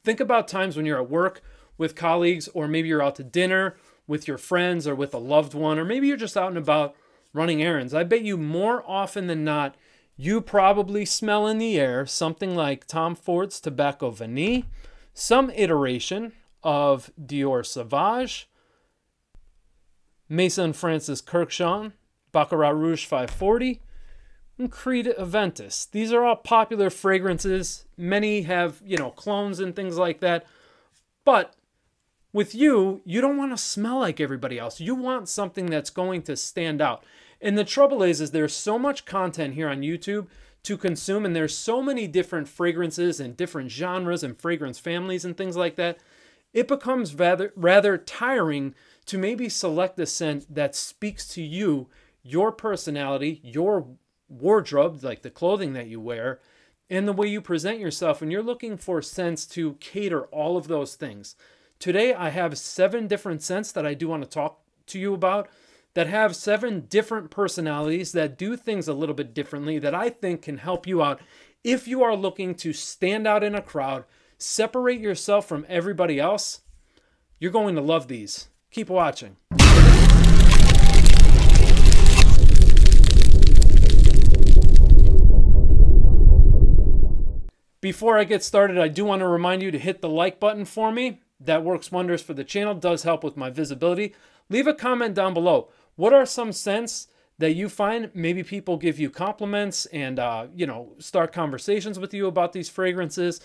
Think about times when you're at work with colleagues, or maybe you're out to dinner with your friends or with a loved one, or maybe you're just out and about running errands. I bet you more often than not, you probably smell in the air something like Tom Ford's Tobacco Vanille, some iteration of Dior Sauvage, Maison Francis Kurkdjian, Baccarat Rouge 540, and Creed Aventus. These are all popular fragrances. Many have, you know, clones and things like that. But with you, you don't want to smell like everybody else. You want something that's going to stand out. And the trouble is there's so much content here on YouTube to consume, and there's so many different fragrances and different genres and fragrance families and things like that. It becomes rather tiring to maybe select a scent that speaks to you, your personality, your wardrobe, like the clothing that you wear, and the way you present yourself. And you're looking for scents to cater all of those things. Today, I have 7 different scents that I do want to talk to you about that have 7 different personalities that do things a little bit differently that I think can help you out if you are looking to stand out in a crowd, separate yourself from everybody else. You're going to love these. Keep watching. Before I get started, I do want to remind you to hit the like button for me. That works wonders for the channel, does help with my visibility. Leave a comment down below. What are some scents that you find maybe people give you compliments and, you know, start conversations with you about these fragrances,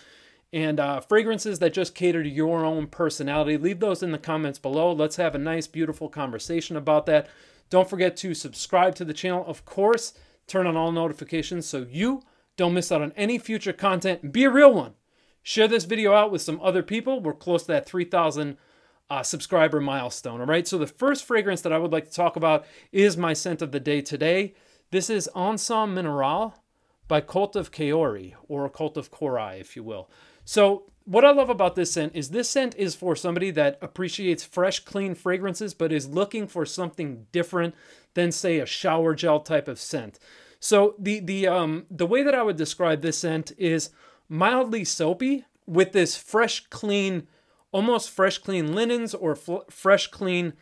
and fragrances that just cater to your own personality? Leave those in the comments below. Let's have a nice, beautiful conversation about that. Don't forget to subscribe to the channel. Of course, turn on all notifications so you don't miss out on any future content. Be a real one. Share this video out with some other people. We're close to that 3,000 subscriber milestone. All right. So the first fragrance that I would like to talk about is my scent of the day today. This is Onsen Minerale by Cult of Kaori, or Cult of Kaori, if you will. So what I love about this scent is for somebody that appreciates fresh, clean fragrances, but is looking for something different than, say, a shower gel type of scent. So the way that I would describe this scent is mildly soapy with this fresh, clean, almost fresh, clean linens or fresh, clean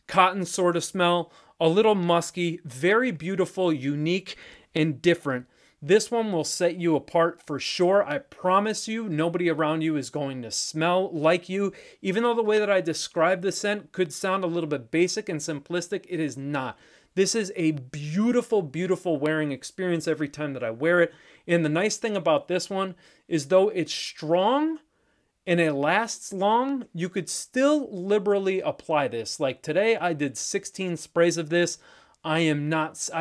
cotton sort of smell. A little musky, very beautiful, unique, and different. This one will set you apart for sure. I promise you, nobody around you is going to smell like you. Even though the way that I describe the scent could sound a little bit basic and simplistic, it is not. This is a beautiful, beautiful wearing experience every time that I wear it. And the nice thing about this one is, though it's strong and it lasts long, you could still liberally apply this. Like today, I did 16 sprays of this. I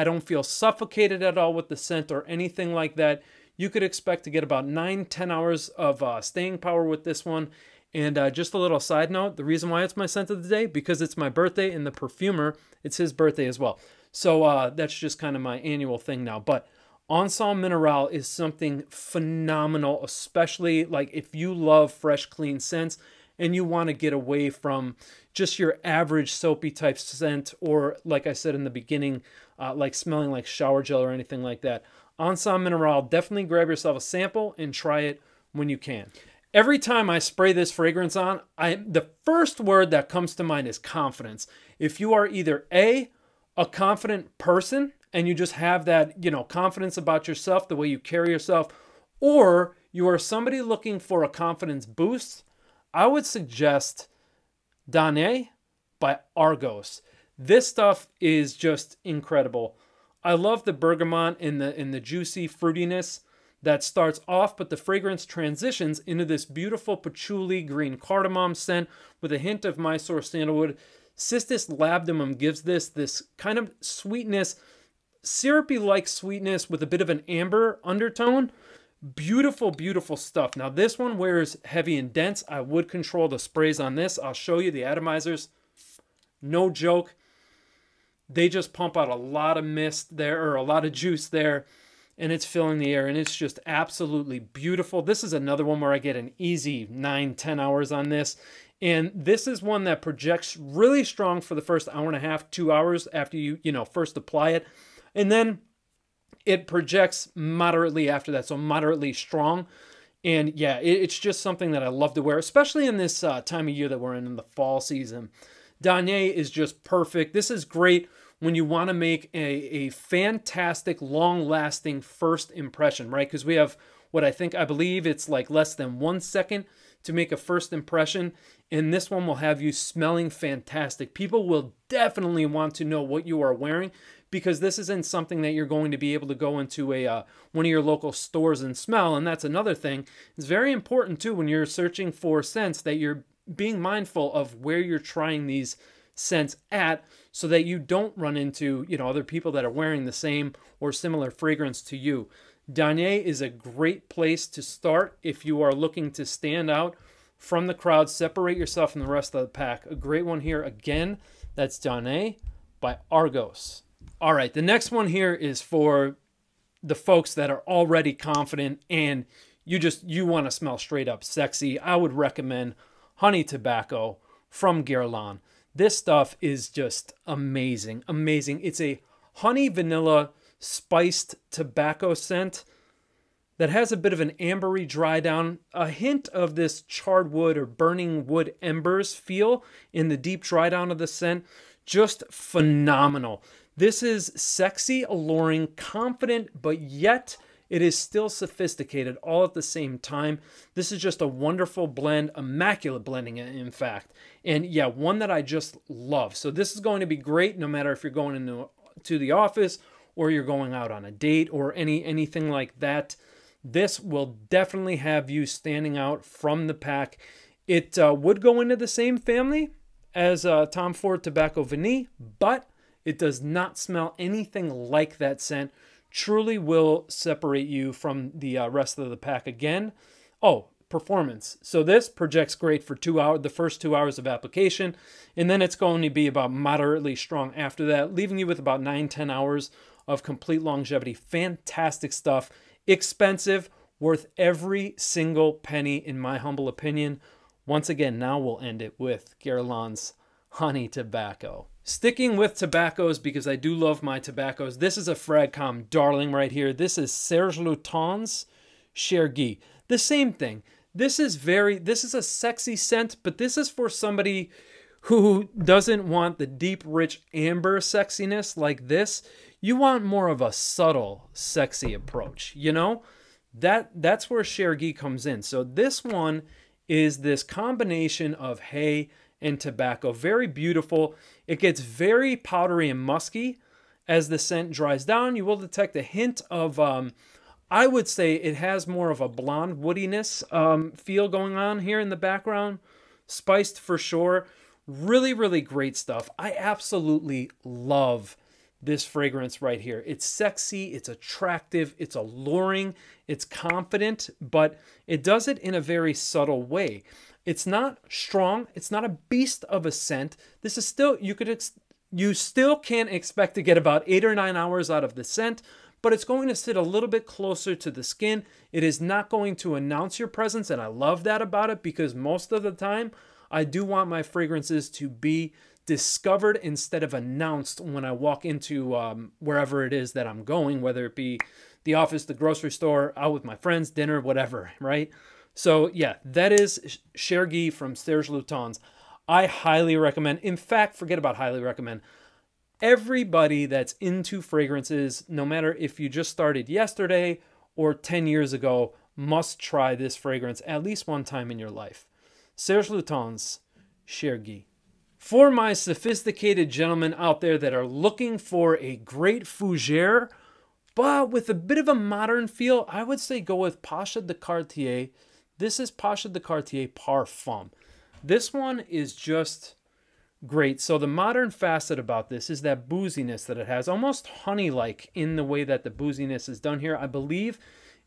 don't feel suffocated at all with the scent or anything like that. You could expect to get about 9-10 hours of staying power with this one. And just a little side note, the reason why it's my scent of the day, because it's my birthday, and the perfumer, it's his birthday as well. So that's just kind of my annual thing now. But Onsen Minerale is something phenomenal, especially like if you love fresh, clean scents and you want to get away from just your average soapy type scent, or like I said in the beginning, like smelling like shower gel or anything like that. Onsen Minerale, definitely grab yourself a sample and try it when you can. Every time I spray this fragrance on, the first word that comes to mind is confidence. If you are either a confident person and you just have that, you know, confidence about yourself, the way you carry yourself, or you are somebody looking for a confidence boost, I would suggest Danaë by Argos. This stuff is just incredible. I love the bergamot and the juicy fruitiness that starts off, but the fragrance transitions into this beautiful patchouli green cardamom scent with a hint of Mysore sandalwood. Cistus labdanum gives this kind of sweetness, syrupy-like sweetness with a bit of an amber undertone. Beautiful, beautiful stuff. Now this one wears heavy and dense. I would control the sprays on this. I'll show you the atomizers. No joke. They just pump out a lot of mist there, or a lot of juice there, and it's filling the air, and it's just absolutely beautiful. This is another one where I get an easy 9-10 hours on this. And this is one that projects really strong for the first hour and a half, 2 hours after you first apply it. And then it projects moderately after that, so moderately strong. And yeah, it's just something that I love to wear, especially in this time of year that we're in the fall season. Danaë is just perfect. This is great when you want to make a fantastic, long-lasting first impression, right? Because we have what I believe it's like less than 1 second to make a first impression. And this one will have you smelling fantastic. People will definitely want to know what you are wearing, because this isn't something that you're going to be able to go into one of your local stores and smell. And that's another thing. It's very important too when you're searching for scents that you're being mindful of where you're trying these scents at, so that you don't run into, you know, other people that are wearing the same or similar fragrance to you. Danaë is a great place to start if you are looking to stand out from the crowd, separate yourself from the rest of the pack. A great one here again, that's Danaë by Argos. All right, the next one here is for the folks that are already confident and you want to smell straight up sexy. I would recommend Honey Tobacco from Guerlain. This stuff is just amazing, amazing. It's a honey vanilla spiced tobacco scent that has a bit of an ambery dry down, a hint of this charred wood or burning wood embers feel in the deep dry down of the scent. Just phenomenal. This is sexy, alluring, confident, but yet it is still sophisticated all at the same time. This is just a wonderful blend, immaculate blending, in fact. And yeah, one that I just love. So this is going to be great no matter if you're going to the office or you're going out on a date or anything like that. This will definitely have you standing out from the pack. It would go into the same family as Tom Ford Tobacco Vanille, but it does not smell anything like that scent. Truly will separate you from the rest of the pack again. Oh, performance. So this projects great for 2 hours, the first 2 hours of application, and then it's going to be about moderately strong after that, leaving you with about 9-10 hours of complete longevity. Fantastic stuff. Expensive, worth every single penny in my humble opinion. Once again, now we'll end it with Guerlain's Honey Tobacco. Sticking with tobaccos, because I do love my tobaccos, this is a Fragcom darling right here. This is Serge Lutens Chergui. The same thing. This is a sexy scent, but this is for somebody who doesn't want the deep, rich amber sexiness like this. You want more of a subtle, sexy approach, you know? That's where Chergui comes in. So this one is this combination of hay and tobacco. Very beautiful. It gets very powdery and musky as the scent dries down. You will detect a hint of, I would say it has more of a blonde woodiness feel going on here in the background. Spiced for sure. Really, really great stuff. I absolutely love this fragrance right here. It's sexy, it's attractive, it's alluring, it's confident, but it does it in a very subtle way. It's not strong. It's not a beast of a scent. This is still, you still can't expect to get about 8 or 9 hours out of the scent, but it's going to sit a little bit closer to the skin. It is not going to announce your presence, and I love that about it, because most of the time I do want my fragrances to be discovered instead of announced when I walk into wherever it is that I'm going, whether it be the office, the grocery store, out with my friends, dinner, whatever, right? So yeah, that is Chergui from Serge Lutens. I highly recommend. In fact, forget about highly recommend. Everybody that's into fragrances, no matter if you just started yesterday or 10 years ago, must try this fragrance at least one time in your life. Serge Lutens, Chergui. For my sophisticated gentlemen out there that are looking for a great fougere, but with a bit of a modern feel, I would say go with Pasha de Cartier. This is Pasha de Cartier Parfum. This one is just great. So the modern facet about this is that booziness that it has, almost honey-like in the way that the booziness is done here. I believe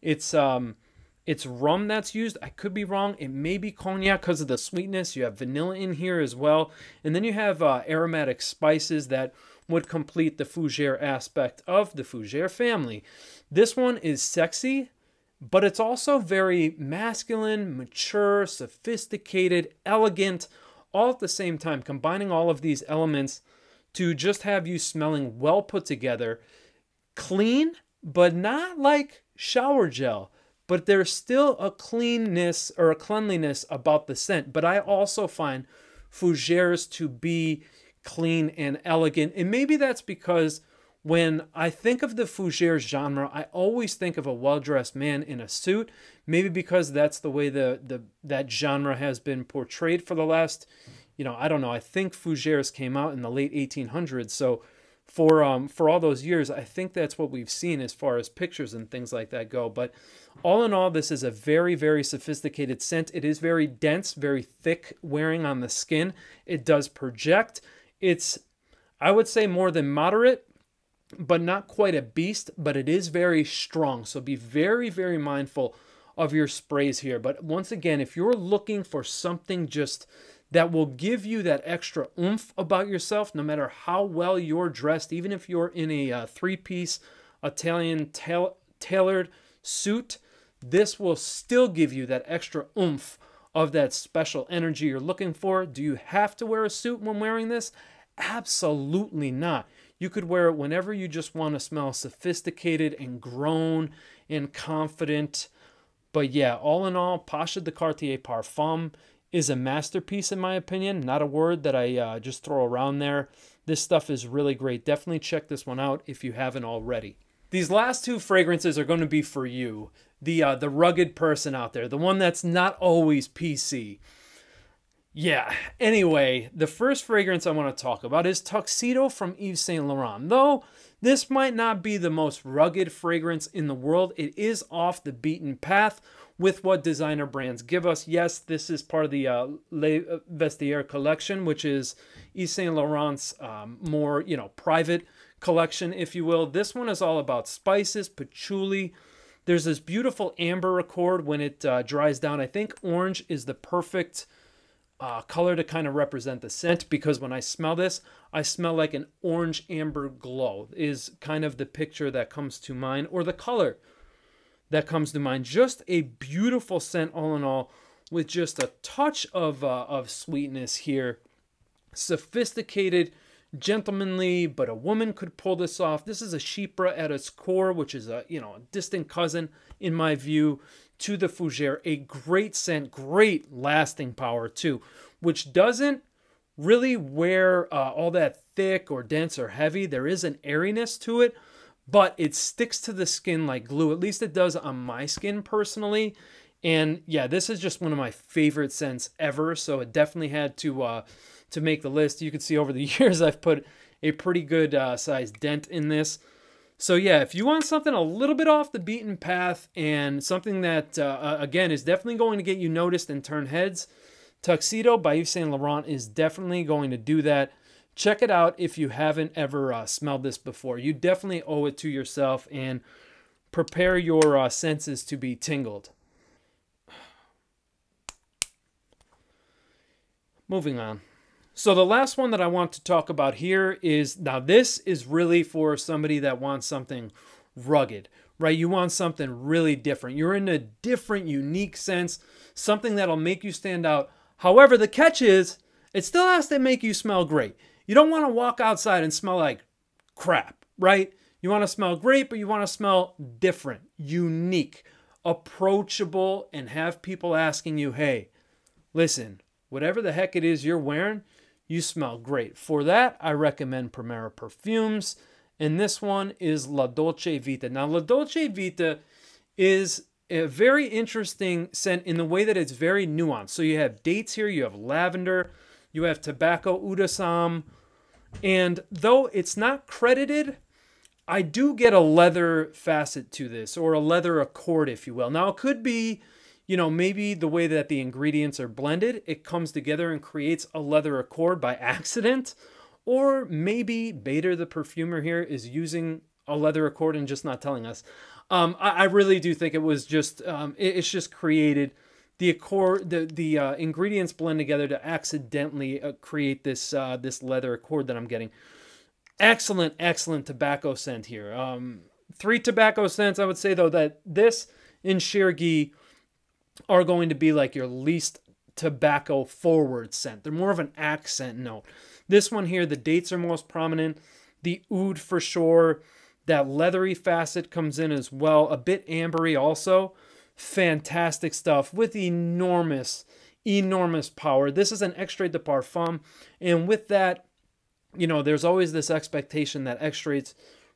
it's rum that's used. I could be wrong. It may be cognac because of the sweetness. You have vanilla in here as well. And then you have aromatic spices that would complete the fougere aspect of the fougere family. This one is sexy, but it's also very masculine, mature, sophisticated, elegant, all at the same time, combining all of these elements to just have you smelling well put together, clean, but not like shower gel. but there's still a cleanness or a cleanliness about the scent. But I also find fougères to be clean and elegant. And maybe that's because when I think of the fougère genre, I always think of a well-dressed man in a suit. Maybe because that's the way that genre has been portrayed for the last, I don't know. I think fougères came out in the late 1800s. So for all those years, I think that's what we've seen as far as pictures and things like that go. But all in all, this is a very, very sophisticated scent. It is very dense, very thick wearing on the skin. It does project. It's, I would say, more than moderate, but not quite a beast, but it is very strong. So be very, very mindful of your sprays here. But once again, if you're looking for something just that will give you that extra oomph about yourself, no matter how well you're dressed, even if you're in a three-piece Italian tailored suit, this will still give you that extra oomph of that special energy you're looking for. Do you have to wear a suit when wearing this? Absolutely not. You could wear it whenever you just want to smell sophisticated and grown and confident. But yeah, all in all, Pasha de Cartier Parfum is a masterpiece in my opinion. Not a word that I just throw around there. This stuff is really great. Definitely check this one out if you haven't already. These last two fragrances are going to be for you, the rugged person out there, the one that's not always PC. Yeah, anyway, the first fragrance I want to talk about is Tuxedo from Yves Saint Laurent. Though this might not be the most rugged fragrance in the world, it is off the beaten path with what designer brands give us. Yes, this is part of the Les Vestiaires collection, which is Yves Saint Laurent's more, private collection, if you will. This one is all about spices, patchouli. There's this beautiful amber accord when it dries down. I think orange is the perfect color to kind of represent the scent, because when I smell this, I smell like an orange amber glow is kind of the picture that comes to mind, or the color that comes to mind. Just a beautiful scent all in all, with just a touch of sweetness here. Sophisticated, gentlemanly, but a woman could pull this off. This is a chypre at its core, which is a distant cousin in my view to the fougère. A great scent, great lasting power too, which doesn't really wear all that thick or dense or heavy. There is an airiness to it, but it sticks to the skin like glue. At least it does on my skin personally. And yeah, this is just one of my favorite scents ever. So it definitely had to make the list. You can see over the years I've put a pretty good sized dent in this. So yeah, if you want something a little bit off the beaten path and something that, again, is definitely going to get you noticed and turn heads, Tuxedo by Yves Saint Laurent is definitely going to do that. Check it out if you haven't ever smelled this before. You definitely owe it to yourself, and prepare your senses to be tingled. Moving on. So the last one that I want to talk about here is, now this is really for somebody that wants something rugged, right? You want something really different. You're in a different, unique sense, something that'll make you stand out. However, the catch is, it still has to make you smell great. You don't want to walk outside and smell like crap, right? You want to smell great, but you want to smell different, unique, approachable, and have people asking you, hey, listen, whatever the heck it is you're wearing, you smell great. For that, I recommend Primera Perfumes, and this one is La Dolce Vita. Now, La Dolce Vita is a very interesting scent in the way that it's very nuanced. So you have dates here, you have lavender, you have tobacco, oud de sam, and though it's not credited, I do get a leather facet to this, or a leather accord, if you will. Now, it could be, maybe the way that the ingredients are blended, it comes together and creates a leather accord by accident. Or maybe Bader, the perfumer here, is using a leather accord and just not telling us. I really do think it was just, it's just created. The accord, the ingredients blend together to accidentally create this this leather accord that I'm getting. Excellent, excellent tobacco scent here. 3 tobacco scents, I would say, though, that this and Chergui are going to be like your least tobacco forward scent. They're more of an accent note. This one here, the dates are most prominent. The oud for sure. That leathery facet comes in as well. A bit ambery also. fantastic stuff with enormous power. This is an extrait de parfum, and with that, you know, there's always this expectation that extraits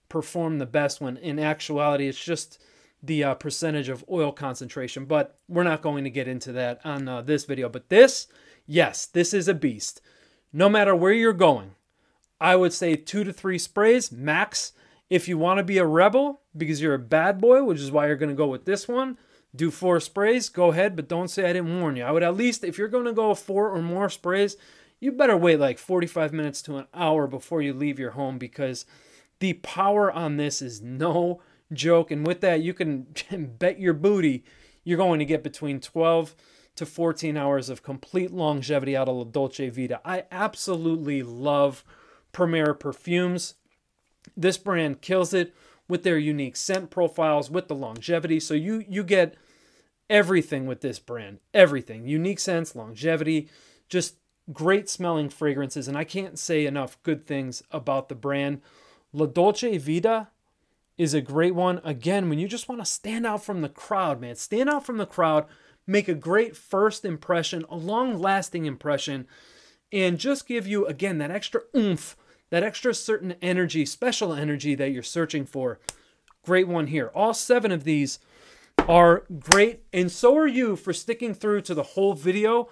perform the best, when in actuality it's just the percentage of oil concentration. But we're not going to get into that on this video. But this, yes, this is a beast. No matter where you're going, I would say 2 to 3 sprays max. If you want to be a rebel because you're a bad boy, which is why you're going to go with this one, do 4 sprays, go ahead, but don't say I didn't warn you. I would at least, if you're going to go 4 or more sprays, you better wait like 45 minutes to an hour before you leave your home, because the power on this is no joke. And with that, you can bet your booty you're going to get between 12 to 14 hours of complete longevity out of La Dolce Vita. I absolutely love Primera Perfumes. This brand kills it with their unique scent profiles, with the longevity. So you get everything with this brand. Everything. Unique scents, longevity, just great smelling fragrances. And I can't say enough good things about the brand. La Dolce Vita is a great one. Again, when you just want to stand out from the crowd, man. Stand out from the crowd. Make a great first impression, a long-lasting impression. And just give you, again, that extra oomph, that extra certain energy, special energy that you're searching for. Great one here. All 7 of these are great, and so are you for sticking through to the whole video.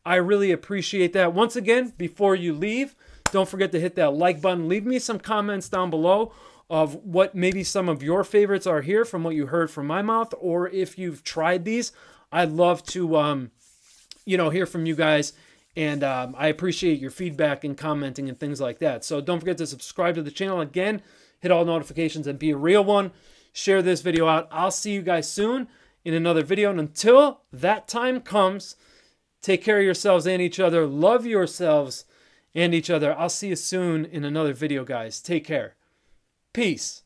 I really appreciate that. Once again, before you leave, don't forget to hit that like button. Leave me some comments down below of what maybe some of your favorites are here from what you heard from my mouth, or if you've tried these. I'd love to, you know, hear from you guys. And I appreciate your feedback and commenting and things like that. So don't forget to subscribe to the channel. Again, hit all notifications and be a real one. Share this video out. I'll see you guys soon in another video. And until that time comes, take care of yourselves and each other. Love yourselves and each other. I'll see you soon in another video, guys. Take care. Peace.